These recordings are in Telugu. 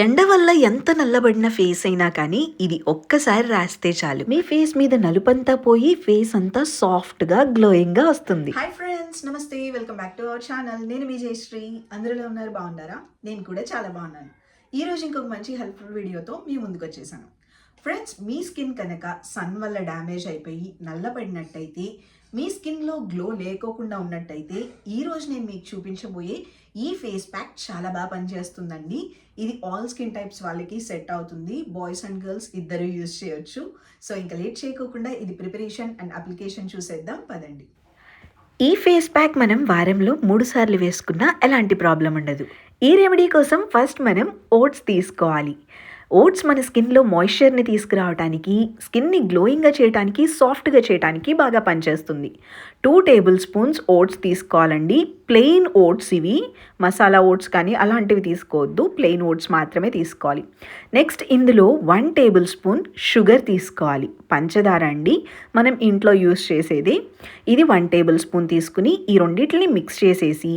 ఎండ వల్ల ఎంత నల్లబడిన ఫేస్ అయినా కానీ ఇది ఒక్కసారి రాస్తే చాలు మీ ఫేస్ మీద నలుపంతా పోయి ఫేస్ అంతా సాఫ్ట్గా గ్లోయింగ్గా వస్తుంది. హాయ్ ఫ్రెండ్స్, నమస్తే, welcome back to our channel. నేను మీ జయశ్రీ. అందరిలో ఉన్నారు, బాగున్నారా? నేను కూడా చాలా బాగున్నాను. ఈరోజు ఇంకొక మంచి హెల్ప్ఫుల్ వీడియోతో మీ ముందుకు వచ్చేసాను. ఫ్రెండ్స్, మీ స్కిన్ కనుక సన్ వల్ల డ్యామేజ్ అయిపోయి నల్లబడినట్టయితే, మీ స్కిన్లో గ్లో లేకోకుండా ఉన్నట్టయితే, ఈరోజు నేను మీకు చూపించబోయే ఈ ఫేస్ ప్యాక్ చాలా బాగా పనిచేస్తుందండి. ఇది ఆల్ స్కిన్ టైప్స్ వాళ్ళకి సెట్ అవుతుంది. బాయ్స్ అండ్ గర్ల్స్ ఇద్దరు యూజ్ చేయొచ్చు. సో ఇంకా లేట్ చేయకోకుండా ఇది ప్రిపరేషన్ అండ్ అప్లికేషన్ చూసేద్దాం, పదండి. ఈ ఫేస్ ప్యాక్ మనం వారంలో 3 సార్లు వేసుకున్నా ఎలాంటి ప్రాబ్లం ఉండదు. ఈ రెమెడీ కోసం ఫస్ట్ మనం ఓట్స్ తీసుకోవాలి. ఓట్స్ మన స్కిన్లో మాయిశ్చర్ని తీసుకురావడానికి, స్కిన్ని గ్లోయింగ్గా చేయడానికి, సాఫ్ట్గా చేయడానికి బాగా పనిచేస్తుంది. 2 టేబుల్ స్పూన్స్ ఓట్స్ తీసుకోవాలండి. ప్లెయిన్ ఓట్స్, ఇవి మసాలా ఓట్స్ కానీ అలాంటివి తీసుకోవద్దు, ప్లెయిన్ ఓట్స్ మాత్రమే తీసుకోవాలి. నెక్స్ట్ ఇందులో 1 టేబుల్ స్పూన్ షుగర్ తీసుకోవాలి. పంచదార అండి, మనం ఇంట్లో యూస్ చేసేది. ఇది 1 టేబుల్ స్పూన్ తీసుకుని ఈ రెండింటిని మిక్స్ చేసేసి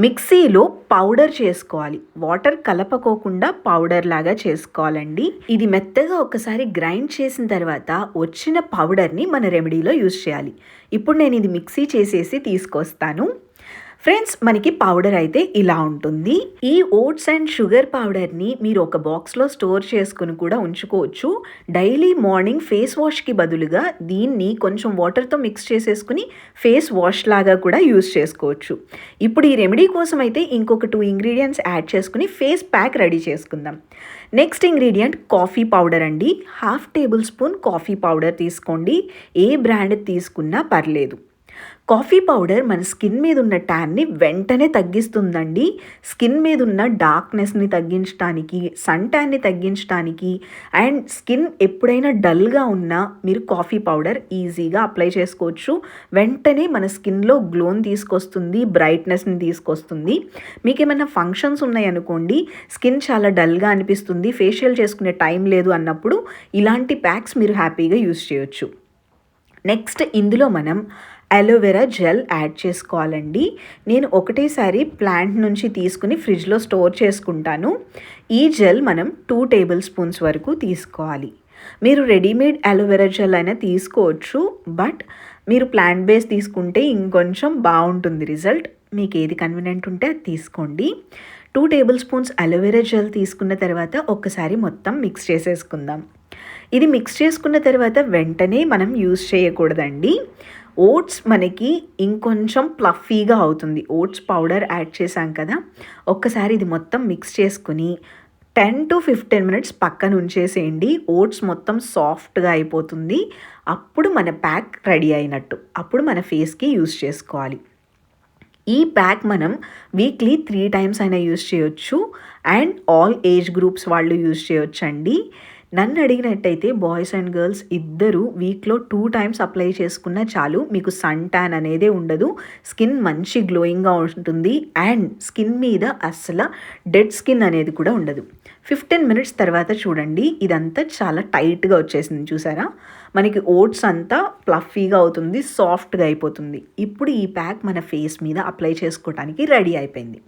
మిక్సీలో పౌడర్ చేసుకోవాలి. వాటర్ కలపకోకుండా పౌడర్ లాగా చేసుకోవాలండి. ఇది మెత్తగా ఒకసారి గ్రైండ్ చేసిన తర్వాత వచ్చిన పౌడర్ని మన రెమెడీలో యూస్ చేయాలి. ఇప్పుడు నేను ఇది మిక్సీ చేసేసి తీసుకొస్తాను. ఫ్రెండ్స్, మనకి పౌడర్ అయితే ఇలా ఉంటుంది. ఈ ఓట్స్ అండ్ షుగర్ పౌడర్ని మీరు ఒక బాక్స్లో స్టోర్ చేసుకుని కూడా ఉంచుకోవచ్చు. డైలీ మార్నింగ్ ఫేస్ వాష్కి బదులుగా దీన్ని కొంచెం వాటర్తో మిక్స్ చేసేసుకుని ఫేస్ వాష్ లాగా కూడా యూస్ చేసుకోవచ్చు. ఇప్పుడు ఈ రెమెడీ కోసం అయితే ఇంకొక 2 ఇంగ్రీడియంట్స్ యాడ్ చేసుకుని ఫేస్ ప్యాక్ రెడీ చేసుకుందాం. నెక్స్ట్ ఇంగ్రీడియంట్ కాఫీ పౌడర్ అండి. 1/2 టేబుల్ స్పూన్ కాఫీ పౌడర్ తీసుకోండి. ఏ బ్రాండ్ తీసుకున్నా పర్లేదు. కాఫీ పౌడర్ మన స్కిన్ మీద ఉన్న ట్యాన్ని వెంటనే తగ్గిస్తుందండి. స్కిన్ మీద ఉన్న డార్క్నెస్ని తగ్గించడానికి, సన్ ట్యాన్ని తగ్గించడానికి, అండ్ స్కిన్ ఎప్పుడైనా డల్గా ఉన్నా మీరు కాఫీ పౌడర్ ఈజీగా అప్లై చేసుకోవచ్చు. వెంటనే మన స్కిన్లో గ్లోని తీసుకొస్తుంది, బ్రైట్నెస్ని తీసుకొస్తుంది. మీకు ఏమైనా ఫంక్షన్స్ ఉన్నాయనుకోండి, స్కిన్ చాలా డల్గా అనిపిస్తుంది, ఫేషియల్ చేసుకునే టైం లేదు అన్నప్పుడు ఇలాంటి ప్యాక్స్ మీరు హ్యాపీగా యూస్ చేయొచ్చు. నెక్స్ట్ ఇందులో మనం అలోవెరా జెల్ యాడ్ చేసుకోవాలండి. నేను ఒకటేసారి ప్లాంట్ నుంచి తీసుకుని ఫ్రిడ్జ్లో స్టోర్ చేసుకుంటాను. ఈ జెల్ మనం 2 టేబుల్ స్పూన్స్ వరకు తీసుకోవాలి. మీరు రెడీమేడ్ అలోవెరా జెల్ అయినా తీసుకోవచ్చు, బట్ మీరు ప్లాంట్ బేస్ తీసుకుంటే ఇంకొంచెం బాగుంటుంది రిజల్ట్. మీకు ఏది కన్వీనియంట్ ఉంటే అది తీసుకోండి. 2 టేబుల్ స్పూన్స్ అలోవెరా జెల్ తీసుకున్న తర్వాత ఒక్కసారి మొత్తం మిక్స్ చేసేసుకుందాం. ఇది మిక్స్ చేసుకున్న తర్వాత వెంటనే మనం యూస్ చేయకూడదండి. ఓట్స్ మనకి ఇంకొంచెం ప్లఫీగా అవుతుంది. ఓట్స్ పౌడర్ యాడ్ చేసాం కదా, ఒక్కసారి ఇది మొత్తం మిక్స్ చేసుకుని 10 to 15 మినిట్స్ పక్కన ఉంచేసేయండి. ఓట్స్ మొత్తం సాఫ్ట్గా అయిపోతుంది. అప్పుడు మన ప్యాక్ రెడీ అయినట్టు. అప్పుడు మన ఫేస్కి యూస్ చేసుకోవాలి. ఈ ప్యాక్ మనం వీక్లీ 3 టైమ్స్ అయినా యూస్ చేయొచ్చు, అండ్ ఆల్ ఏజ్ గ్రూప్స్ వాళ్ళు యూస్ చేయొచ్చు అండి. నన్ను అడిగినట్టయితే బాయ్స్ అండ్ గర్ల్స్ ఇద్దరు వీక్లో 2 టైమ్స్ అప్లై చేసుకున్నా చాలు. మీకు సన్ ట్యాన్ అనేదే ఉండదు, స్కిన్ మంచి గ్లోయింగ్గా ఉంటుంది, అండ్ స్కిన్ మీద అసలు డెడ్ స్కిన్ అనేది కూడా ఉండదు. 15 మినిట్స్ తర్వాత చూడండి, ఇదంతా చాలా టైట్గా వచ్చేసింది. చూసారా, మనకి ఓట్స్ అంతా ప్లఫీగా అవుతుంది, సాఫ్ట్గా అయిపోతుంది. ఇప్పుడు ఈ ప్యాక్ మన ఫేస్ మీద అప్లై చేసుకోవడానికి రెడీ అయిపోయింది.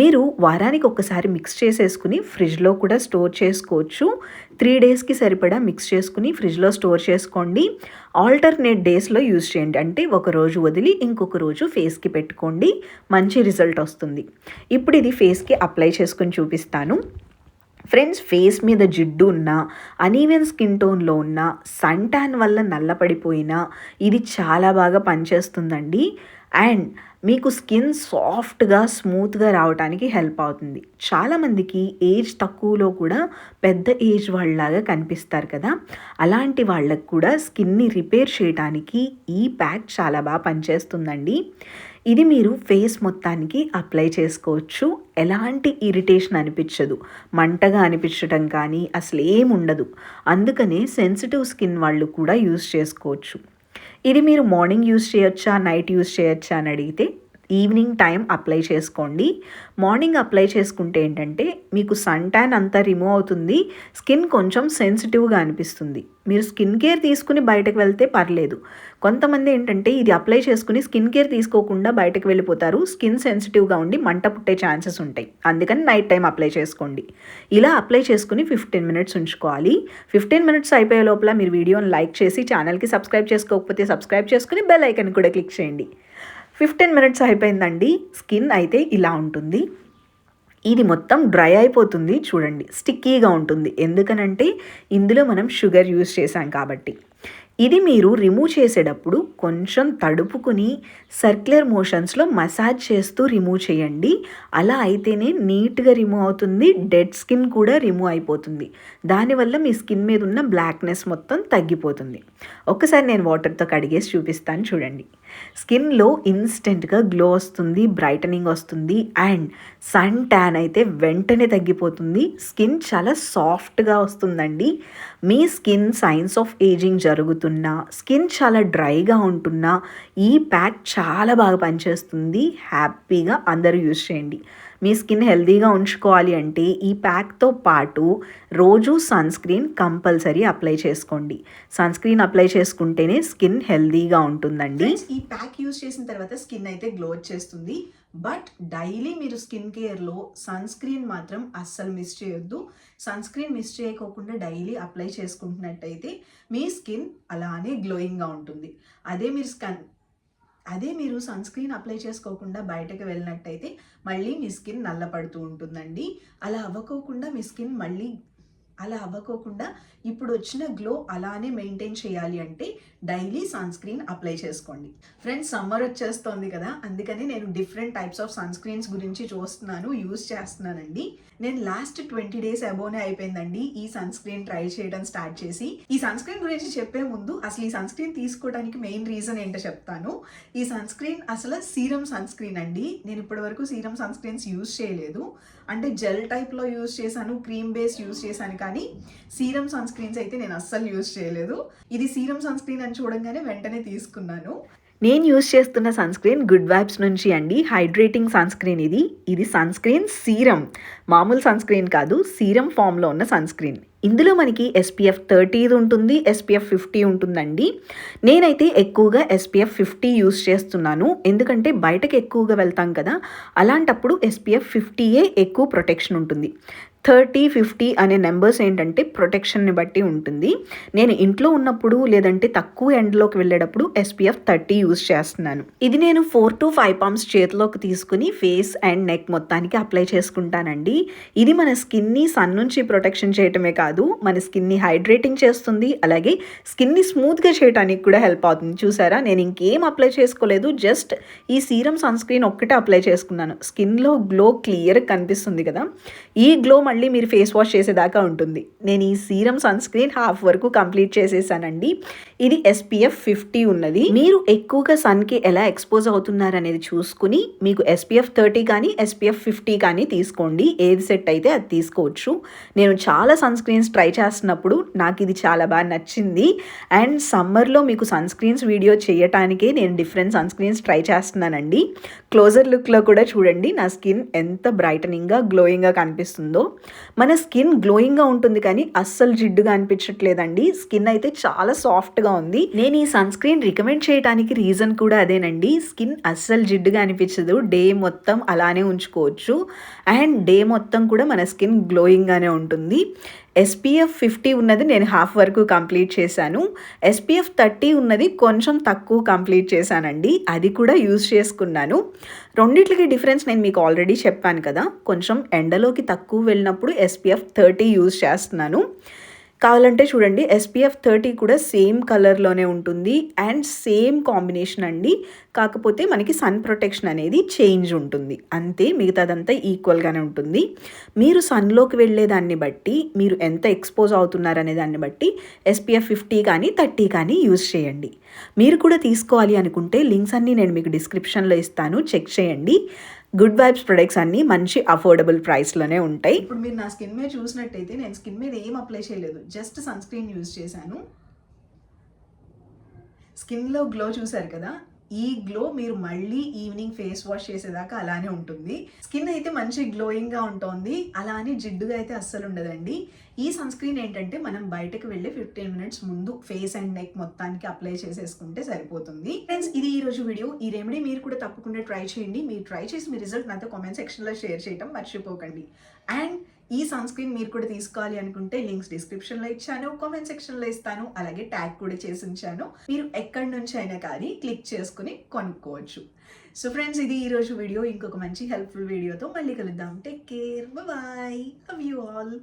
మీరు వారానికి ఒకసారి మిక్స్ చేసేసుకుని ఫ్రిడ్జ్లో కూడా స్టోర్ చేసుకోవచ్చు. 3 డేస్కి సరిపడా మిక్స్ చేసుకుని ఫ్రిడ్జ్లో స్టోర్ చేసుకోండి. ఆల్టర్నేట్ డేస్లో యూజ్ చేయండి. అంటే ఒక రోజు వదిలి ఇంకొక రోజు ఫేస్కి పెట్టుకోండి, మంచి రిజల్ట్ వస్తుంది. ఇప్పుడు ఇది ఫేస్కి అప్లై చేసుకుని చూపిస్తాను. ఫ్రెండ్స్, ఫేస్ మీద జిడ్డు ఉన్న, అనీవెన్ స్కిన్ టోన్లో ఉన్న, సన్ ట్యాన్ వల్ల నల్లపడిపోయినా ఇది చాలా బాగా పనిచేస్తుందండి. అండ్ మీకు స్కిన్ సాఫ్ట్గా, స్మూత్గా రావడానికి హెల్ప్ అవుతుంది. చాలామందికి ఏజ్ తక్కువలో కూడా పెద్ద ఏజ్ వాళ్ళలాగా కనిపిస్తారు కదా, అలాంటి వాళ్ళకు కూడా స్కిన్ని రిపేర్ చేయడానికి ఈ ప్యాక్ చాలా బాగా పనిచేస్తుందండి. ఇది మీరు ఫేస్ మొత్తానికి అప్లై చేసుకోవచ్చు. ఎలాంటి ఇరిటేషన్ అనిపించదు, మంటగా అనిపించడం కానీ అసలు ఏముండదు. అందుకనే సెన్సిటివ్ స్కిన్ వాళ్ళు కూడా యూస్ చేసుకోవచ్చు. ఇది మీరు మార్నింగ్ యూస్ చేయొచ్చా, నైట్ యూస్ చేయొచ్చా అని అడిగితే ఈవినింగ్ టైం అప్లై చేసుకోండి. మార్నింగ్ అప్లై చేసుకుంటే ఏంటంటే మీకు సన్ ట్యాన్ అంతా రిమూవ్ అవుతుంది, స్కిన్ కొంచెం సెన్సిటివ్గా అనిపిస్తుంది. మీరు స్కిన్ కేర్ తీసుకుని బయటకు వెళ్తే పర్లేదు. కొంతమంది ఏంటంటే ఇది అప్లై చేసుకుని స్కిన్ కేర్ తీసుకోకుండా బయటకు వెళ్ళిపోతారు, స్కిన్ సెన్సిటివ్గా ఉండి మంట పుట్టే ఛాన్సెస్ ఉంటాయి. అందుకని నైట్ టైం అప్లై చేసుకోండి. ఇలా అప్లై చేసుకుని 15 మినిట్స్ ఉంచుకోవాలి. 15 మినిట్స్ అయిపోయే లోపల మీరు వీడియోని లైక్ చేసి ఛానల్కి సబ్స్క్రైబ్ చేసుకోకపోతే సబ్స్క్రైబ్ చేసుకుని బెల్ ఐకన్ కూడా క్లిక్ చేయండి. 15 మినిట్స్ అయిపోయిందండి. స్కిన్ అయితే ఇలా ఉంటుంది. ఇది మొత్తం డ్రై అయిపోతుంది చూడండి, స్టిక్కీగా ఉంటుంది. ఎందుకనంటే ఇందులో మనం షుగర్ యూస్ చేసాం కాబట్టి. ఇది మీరు రిమూవ్ చేసేటప్పుడు కొంచెం తడుపుకుని సర్క్యులర్ మోషన్స్లో మసాజ్ చేస్తూ రిమూవ్ చేయండి. అలా అయితేనే నీట్గా రిమూవ్ అవుతుంది, డెడ్ స్కిన్ కూడా రిమూవ్ అయిపోతుంది. దానివల్ల మీ స్కిన్ మీద ఉన్న బ్లాక్నెస్ మొత్తం తగ్గిపోతుంది. ఒక్కసారి నేను వాటర్తో కడిగేసి చూపిస్తాను చూడండి. స్కిన్లో ఇన్స్టెంట్గా గ్లో వస్తుంది, బ్రైటనింగ్ వస్తుంది, అండ్ సన్ ట్యాన్ అయితే వెంటనే తగ్గిపోతుంది. స్కిన్ చాలా సాఫ్ట్గా వస్తుందండి. మీ స్కిన్ సైన్స్ ఆఫ్ ఏజింగ్ జరుగుతున్నా, స్కిన్ చాలా డ్రైగా ఉంటున్నా ఈ ప్యాక్ చాలా బాగా పనిచేస్తుంది. హ్యాపీగా అందరూ యూజ్ చేయండి. మీ స్కిన్ హెల్తీగా ఉంచుకోవాలి అంటే ఈ ప్యాక్తో పాటు రోజు సన్ స్క్రీన్ కంపల్సరీ అప్లై చేసుకోండి. సన్ స్క్రీన్ అప్లై చేసుకుంటేనే స్కిన్ హెల్తీగా ఉంటుందండి. ఈ ప్యాక్ యూజ్ చేసిన తర్వాత స్కిన్ అయితే గ్లో వచ్చేస్తుంది. బట్ డైలీ మీరు స్కిన్ కేర్లో సన్ స్క్రీన్ మాత్రం అస్సలు మిస్ చేయొద్దు. సన్ స్క్రీన్ మిస్ చేయకోకుండా డైలీ అప్లై చేసుకుంటున్నట్టయితే మీ స్కిన్ అలానే గ్లోయింగ్గా ఉంటుంది. అదే మీరు సన్ స్క్రీన్ అప్లై చేసుకోకుండా బయటకు వెళ్ళినట్టయితే మళ్ళీ మీ స్కిన్ నల్లపడుతూ ఉంటుందండి. అలా అవ్వకోకుండా ఇప్పుడు వచ్చిన గ్లో అలానే మెయింటైన్ చేయాలి అంటే డైలీ సన్ స్క్రీన్ అప్లై చేసుకోండి. ఫ్రెండ్స్, సమ్మర్ వచ్చేస్తోంది కదా, అందుకని నేను different types of sunscreens గురించి యూజ్ చేస్తున్నానండి. నేను లాస్ట్ 20 డేస్ అబోనే అయిపోయిందండి ఈ సన్ స్క్రీన్ ట్రై చేయడం స్టార్ట్ చేసి. ఈ సన్ స్క్రీన్ గురించి చెప్పే ముందు అసలు ఈ సన్ స్క్రీన్ తీసుకోవడానికి మెయిన్ రీజన్ ఏంటో చెప్తాను. ఈ సన్ స్క్రీన్ అసలు సీరం సన్ స్క్రీన్ అండి. నేను ఇప్పటి వరకు సీరం సన్ స్క్రీన్స్ యూజ్ చేయలేదు. అంటే జెల్ టైప్లో యూజ్ చేశాను, క్రీమ్ బేస్ యూజ్ చేశాను, కానీ సీరం సన్ స్క్రీన్స్ అయితే నేను అస్సలు యూజ్ చేయలేదు. ఇది సీరం సన్ స్క్రీన్ అని చూడంగానే వెంటనే తీసుకున్నాను. నేను యూజ్ చేస్తున్న సన్ స్క్రీన్ గుడ్ వైబ్స్ నుంచి అండి, హైడ్రేటింగ్ సన్ స్క్రీన్. ఇది సన్ స్క్రీన్ సీరం, మామూలు సన్ స్క్రీన్ కాదు, సీరం ఫామ్లో ఉన్న సన్ స్క్రీన్. ఇందులో మనకి SPF 30 ఉంటుంది, SPF 50 ఉంటుందండి. నేనైతే ఎక్కువగా SPF 50 యూజ్ చేస్తున్నాను, ఎందుకంటే బయటకు ఎక్కువగా వెళ్తాం కదా, అలాంటప్పుడు SPF 50ఏ ఎక్కువ ప్రొటెక్షన్ ఉంటుంది. 30, 50 అనే నెంబర్స్ ఏంటంటే ప్రొటెక్షన్ని బట్టి ఉంటుంది. నేను ఇంట్లో ఉన్నప్పుడు లేదంటే తక్కువ ఎండలోకి వెళ్ళేటప్పుడు SPF 30 యూజ్ చేస్తున్నాను. ఇది నేను 4 to 5 పంప్స్ చేతిలోకి తీసుకుని ఫేస్ అండ్ నెక్ మొత్తానికి అప్లై చేసుకుంటానండి. ఇది మన స్కిన్ని సన్ నుంచి ప్రొటెక్షన్ చేయటమే కాదు, మన స్కిన్ని హైడ్రేటింగ్ చేస్తుంది, అలాగే స్కిన్ని స్మూత్గా చేయడానికి కూడా హెల్ప్ అవుతుంది. చూసారా, నేను ఇంకేం అప్లై చేసుకోలేదు, జస్ట్ ఈ సీరం సన్ స్క్రీన్ ఒక్కటే అప్లై చేసుకున్నాను. స్కిన్లో గ్లో క్లియర్గా కనిపిస్తుంది కదా. ఈ గ్లో మళ్ళీ మీరు ఫేస్ వాష్ చేసేదాకా ఉంటుంది. నేను ఈ సీరం సన్ స్క్రీన్ హాఫ్ వరకు కంప్లీట్ చేసేసానండి. ఇది SPF 50 ఉన్నది. మీరు ఎక్కువగా సన్కి ఎలా ఎక్స్పోజ్ అవుతున్నారు అనేది చూసుకుని మీకు SPF 30 కానీ SPF 50 కానీ తీసుకోండి. ఏది సెట్ అయితే అది తీసుకోవచ్చు. నేను చాలా సన్ స్క్రీన్స్ ట్రై చేస్తున్నప్పుడు నాకు ఇది చాలా బాగా నచ్చింది. అండ్ సమ్మర్లో మీకు సన్ స్క్రీన్స్ వీడియో చేయటానికే నేను డిఫరెంట్ సన్ స్క్రీన్స్ ట్రై చేస్తున్నానండి. క్లోజర్ లుక్లో కూడా చూడండి నా స్కిన్ ఎంత బ్రైటనింగ్గా గ్లోయింగ్గా కనిపిస్తుందో. మన స్కిన్ గ్లోయింగ్గా ఉంటుంది కానీ అస్సలు జిడ్డుగా అనిపించట్లేదండి. స్కిన్ అయితే చాలా సాఫ్ట్గా ఉంది. నేను ఈ సన్ స్క్రీన్ రికమెండ్ చేయడానికి రీజన్ కూడా అదేనండి. స్కిన్ అస్సలు జిడ్డుగా అనిపించదు, డే మొత్తం అలానే ఉంచుకోవచ్చు, అండ్ డే మొత్తం కూడా మన స్కిన్ గ్లోయింగ్గానే ఉంటుంది. SPF 50 ఉన్నది నేను హాఫ్ వరకు కంప్లీట్ చేశాను. SPF 30 ఉన్నది కొంచెం తక్కువ కంప్లీట్ చేశానండి, అది కూడా యూజ్ చేసుకున్నాను. రెండిట్లకి డిఫరెన్స్ నేను మీకు ఆల్రెడీ చెప్పాను కదా. కొంచెం ఎండలోకి తక్కువ వెళ్ళినప్పుడు SPF 30 యూజ్ చేస్తున్నాను. కావాలంటే చూడండి, SPF 30 కూడా సేమ్ కలర్లోనే ఉంటుంది అండ్ సేమ్ కాంబినేషన్ అండి. కాకపోతే మనకి సన్ ప్రొటెక్షన్ అనేది చేంజ్ ఉంటుంది అంతే, మిగతాదంతా ఈక్వల్గానే ఉంటుంది. మీరు సన్లోకి వెళ్ళేదాన్ని బట్టి, మీరు ఎంత ఎక్స్పోజ్ అవుతున్నారనే దాన్ని బట్టి SPF 50 కానీ 30 కానీ యూజ్ చేయండి. మీరు కూడా తీసుకోవాలి అనుకుంటే లింక్స్ అన్నీ నేను మీకు డిస్క్రిప్షన్లో ఇస్తాను, చెక్ చేయండి. గుడ్ వైబ్స్ ప్రొడక్ట్స్ అన్నీ మంచి అఫోర్డబుల్ ప్రైస్లోనే ఉంటాయి. ఇప్పుడు మీరు నా స్కిన్ మీద చూసినట్టయితే నేను స్కిన్ మీద ఏం అప్లై చేయలేదు, జస్ట్ సన్ స్క్రీన్ యూజ్ చేశాను. స్కిన్లో గ్లో చూసారు కదా, ఈ గ్లో మీరు మళ్ళీ ఈవినింగ్ ఫేస్ వాష్ చేసేదాకా అలానే ఉంటుంది. స్కిన్ అయితే మంచి గ్లోయింగ్గా ఉంటుంది, అలా అని జిడ్డుగా అయితే అస్సలు ఉండదండి. ఈ సన్ స్క్రీన్ ఏంటంటే మనం బయటకు వెళ్ళి 15 మినిట్స్ ముందు ఫేస్ అండ్ నెక్ మొత్తానికి అప్లై చేసేసుకుంటే సరిపోతుంది. ఫ్రెండ్స్, ఇది ఈ రోజు వీడియో. ఈ రెమెడీ మీరు కూడా తప్పకుండా ట్రై చేయండి. మీరు ట్రై చేసి మీ రిజల్ట్ నాతో కామెంట్ సెక్షన్లో షేర్ చేయడం మర్చిపోకండి. అండ్ ఈ సన్ స్క్రీన్ మీరు కూడా తీసుకోవాలి అనుకుంటే లింక్స్ డిస్క్రిప్షన్లో ఇచ్చాను, కామెంట్ సెక్షన్లో ఇస్తాను, అలాగే ట్యాగ్ కూడా చేసి ఉంచాను. మీరు ఎక్కడి నుంచి అయినా కానీ క్లిక్ చేసుకుని కొనుక్కోవచ్చు. సో ఫ్రెండ్స్, ఇది ఈ రోజు వీడియో. ఇంకొక మంచి హెల్ప్ఫుల్ వీడియోతో మళ్ళీ కలుద్దాం. Take care, bye, love you all.